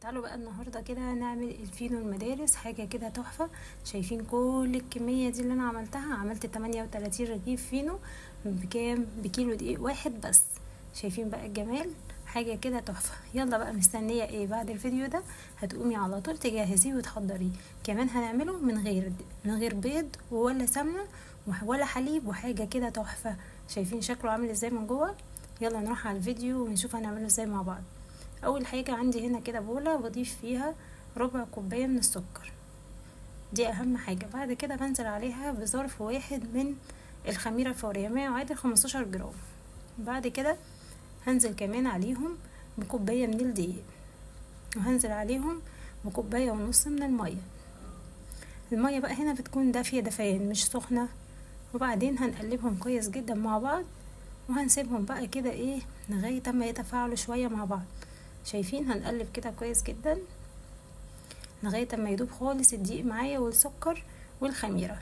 تعالوا بقى النهارده كده نعمل الفينو المدارس، حاجه كده تحفه. شايفين كل الكميه دي اللي انا عملتها؟ عملت 38 رغيف فينو بكام؟ بكيلو دقيق واحد بس. شايفين بقى الجمال؟ حاجه كده تحفه. يلا بقى مستنيه ايه؟ بعد الفيديو ده هتقومي على طول تجهزيه وتحضريه. كمان هنعمله من غير بيض ولا سمنه ولا حليب، وحاجه كده تحفه. شايفين شكله عامل ازاي من جوه؟ يلا نروح على الفيديو ونشوف هنعمله ازاي مع بعض. اول حاجة عندي هنا كده بولة بضيف فيها ربع كوباية من السكر، دي اهم حاجة. بعد كده بنزل عليها بظرف واحد من الخميرة الفورية، ما يعادل 15 جرام. بعد كده هنزل كمان عليهم بكوباية من الدقيق، وهنزل عليهم بكوباية ونص من المية. المية بقى هنا بتكون دافية دفيان مش سخنة. وبعدين هنقلبهم كويس جدا مع بعض، وهنسيبهم بقى كده ايه لغاية اما يتفاعلوا شوية مع بعض. شايفين؟ هنقلب كده كويس جدا لغاية اما يدوب خالص الدقيق معايا والسكر والخميرة.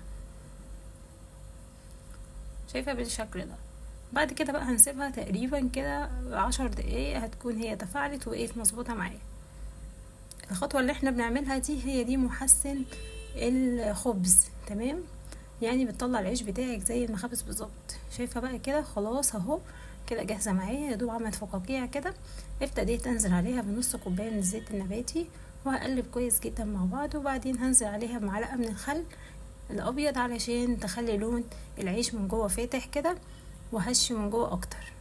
شايفة بالشكل ده؟ بعد كده بقى هنسيبها تقريبا كده 10 دقايق، هتكون هي تفاعلت وقيت مظبوطة معايا. الخطوة اللي احنا بنعملها دي هي دي محسن الخبز، تمام؟ يعني بتطلع العيش بتاعك زي المخابز بالظبط. شايفة بقى كده؟ خلاص اهو كده جاهزة معايا، يا دوب عملت فقاقيع كده. ابتديت انزل عليها بنص كوباية من الزيت النباتي، وهقلب كويس جدا مع بعض. وبعدين هنزل عليها بمعلقة من الخل الابيض علشان تخلي لون العيش من جوه فاتح كده وهش من جوه اكتر.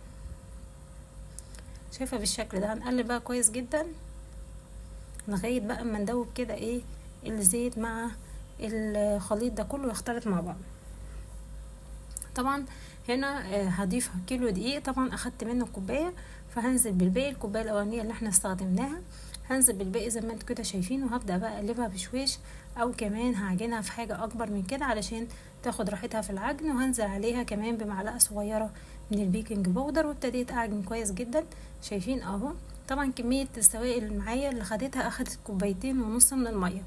شايفة بالشكل ده؟ هنقلب بقى كويس جدا لغاية بقى اما ندوب كده ايه الزيت مع الخليط ده كله يختلط مع بعض. طبعا هنا هضيف كيلو دقيق، طبعا اخدت منه كوبايه، فهنزل بالباقي الكوبايه الاولانيه اللي احنا استخدمناها، هنزل بالباقي زي ما انتوا كده شايفين. وهبدا بقى اقلبها بشويش، او كمان هعجنها في حاجه اكبر من كده علشان تاخد راحتها في العجن. وهنزل عليها كمان بمعلقه صغيره من البيكنج باودر، وابتديت اعجن كويس جدا. شايفين اهو؟ طبعا كميه السوائل اللي معايا اللي خدتها اخدت كوبايتين ونص من الميه.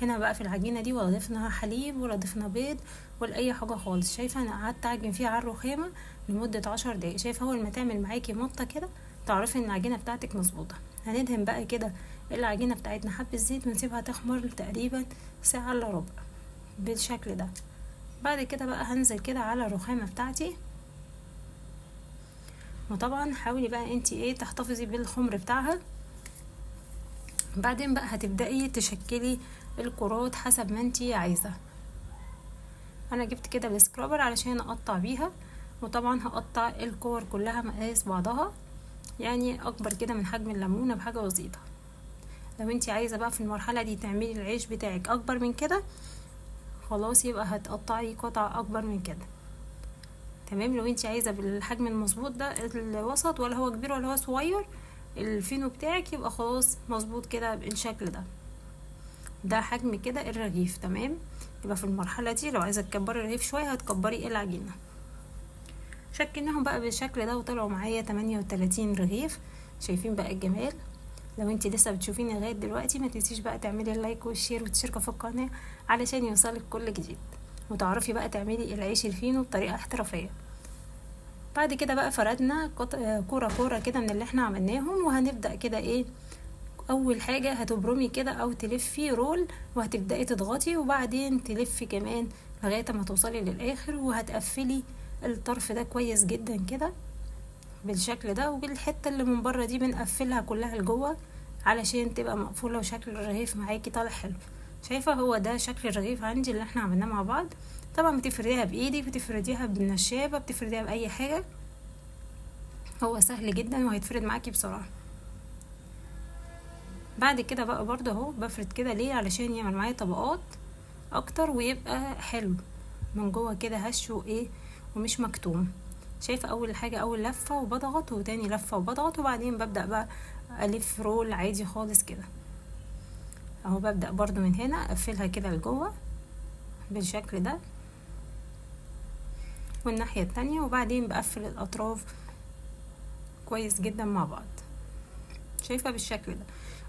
هنا بقى في العجينه دي ولا ضفنا حليب ولا ضفنا بيض ولا اي حاجه خالص. شايفه؟ انا قعدت اعجن فيها على الرخامه لمده 10 دقايق. شايفه؟ اول ما تعمل معاكي مطه كده تعرفي ان العجينه بتاعتك مظبوطه. هندهن بقى كده العجينه بتاعتنا حبه زيت ونسيبها تخمر تقريبا ساعه الا ربع بالشكل ده. بعد كده بقى هنزل كده على الرخامه بتاعتي، وطبعا حاولي بقى انتي ايه تحتفظي بالخمر بتاعها. بعدين بقى هتبدأي تشكلي الكرات حسب ما انتي عايزة. انا جبت كده السكرابر علشان اقطع بيها، وطبعا هقطع الكور كلها مقاس بعضها، يعني اكبر كده من حجم الليمونه بحاجه بسيطه. لو انتي عايزه بقى في المرحله دي تعملي العيش بتاعك اكبر من كده، خلاص يبقى هتقطعي قطع اكبر من كده، تمام؟ لو انتي عايزه بالحجم المظبوط ده الوسط، ولا هو كبير ولا هو صغير، الفينو بتاعك يبقى خلاص مظبوط كده بالشكل ده. ده حجم كده الرغيف، تمام؟ يبقى في المرحله دي لو عايزه تكبري الرغيف شويه هتكبري العجينه. شكلناهم بقى بالشكل ده وطلعوا معايا 38 رغيف. شايفين بقى الجمال؟ لو انت لسه بتشوفيني لغايه دلوقتي ما تنسيش بقى تعملي اللايك والشير وتشتركي في القناه علشان يوصلك كل جديد، وتعرفي بقى تعملي العيش الفينو بطريقه احترافيه. بعد كده بقى فردنا كوره كوره كده من اللي احنا عملناهم، وهنبدا كده ايه، اول حاجه هتبرمي كده او تلفي رول، وهتبداي تضغطي وبعدين تلفي كمان لغايه ما توصلي للاخر، وهتقفلي الطرف ده كويس جدا كده بالشكل ده. والحته اللي من بره دي بنقفلها كلها لجوه علشان تبقى مقفوله، وشكل الرغيف معاكي طالع حلو. شايفه؟ هو ده شكل الرغيف عندي اللي احنا عملناه مع بعض. طبعا بتفرديها بايدك، بتفرديها بالنشابه، بتفرديها باي حاجه، هو سهل جدا وهيتفرد معاكي بسرعه. بعد كده بقى برضه اهو بفرد كده ليه؟ علشان يعمل معايا طبقات اكتر ويبقى حلو من جوه كده هش وايه ومش مكتوم. شايفه؟ اول حاجه اول لفه وبضغط، وتاني لفه وبضغط، وبعدين ببدا بقى الف رول عادي خالص كده اهو. ببدا برضو من هنا اقفلها كده لجوه بالشكل ده، والناحيه التانية، وبعدين بقفل الاطراف كويس جدا مع بعض. شايفه بالشكل ده؟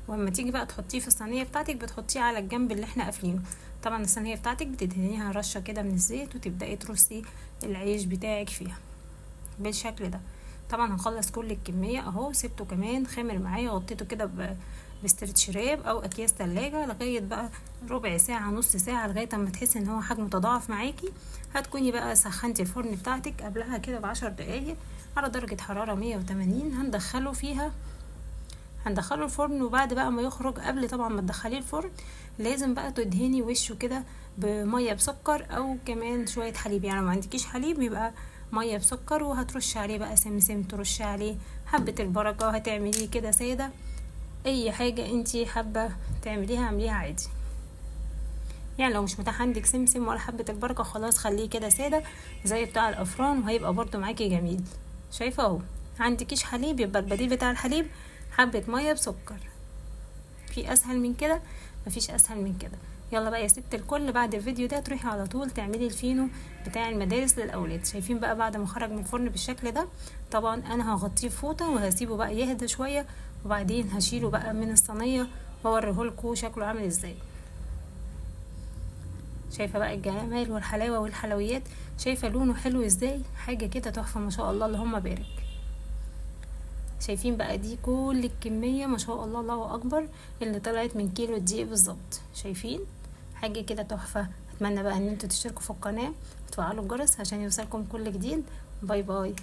ولما تيجي بقى تحطيه في الصينيه بتاعتك بتحطيه على الجنب اللي احنا قافلينه. طبعا الصينيه بتاعتك بتدهنيها رشه كده من الزيت، وتبداي ترصي العيش بتاعك فيها بالشكل ده. طبعا هنخلص كل الكميه اهو. سبته كمان خمر معايا، غطيته كده باسترتش راب او اكياس تلاجة لغايه بقى ربع ساعه نص ساعه، لغايه اما تحسي ان هو حجمه تضاعف معاكي. هتكوني بقى سخنتي الفرن بتاعتك قبلها كده ب10 دقايق على درجه حراره 180. هندخله الفرن، وبعد بقى ما يخرج، قبل طبعا ما تدخليه الفرن لازم بقى تدهني وشه كده بميه بسكر او كمان شويه حليب. يعني ما عندكيش حليب يبقى ميه بسكر، وهترش عليه بقى سمسم، ترش عليه حبه البركه، هتعمليه كده ساده. اي حاجه انتي حابه تعمليها اعمليها عادي. يعني لو مش متاح عندك سمسم ولا حبه البركه خلاص خليه كده ساده زي بتاع الافران، وهيبقى برضو معاكي جميل. شايفه اهو. عندكيش حليب يبقى البديل بتاع الحليب حبه ميه بسكر. في اسهل من كده؟ مفيش اسهل من كده. يلا بقى يا ست الكل، بعد الفيديو ده تروحي على طول تعملي الفينو بتاع المدارس للاولاد. شايفين بقى بعد ما خرج من الفرن بالشكل ده، طبعا انا هغطيه فوطه وهسيبه بقى يهدى شويه، وبعدين هشيله بقى من الصينيه واوريهولكوا شكله عامل ازاي. شايفه بقى الجمال والحلاوه والحلويات، شايفه لونه حلو ازاي، حاجه كده تحفه ما شاء الله اللهم بارك. شايفين بقى دي كل الكمية ما شاء الله الله اكبر اللي طلعت من كيلو دقيق بالظبط. شايفين حاجة كده تحفة. اتمنى بقى ان انتوا تشتركوا في القناة وتفعلوا الجرس عشان يوصلكم كل جديد. باي باي.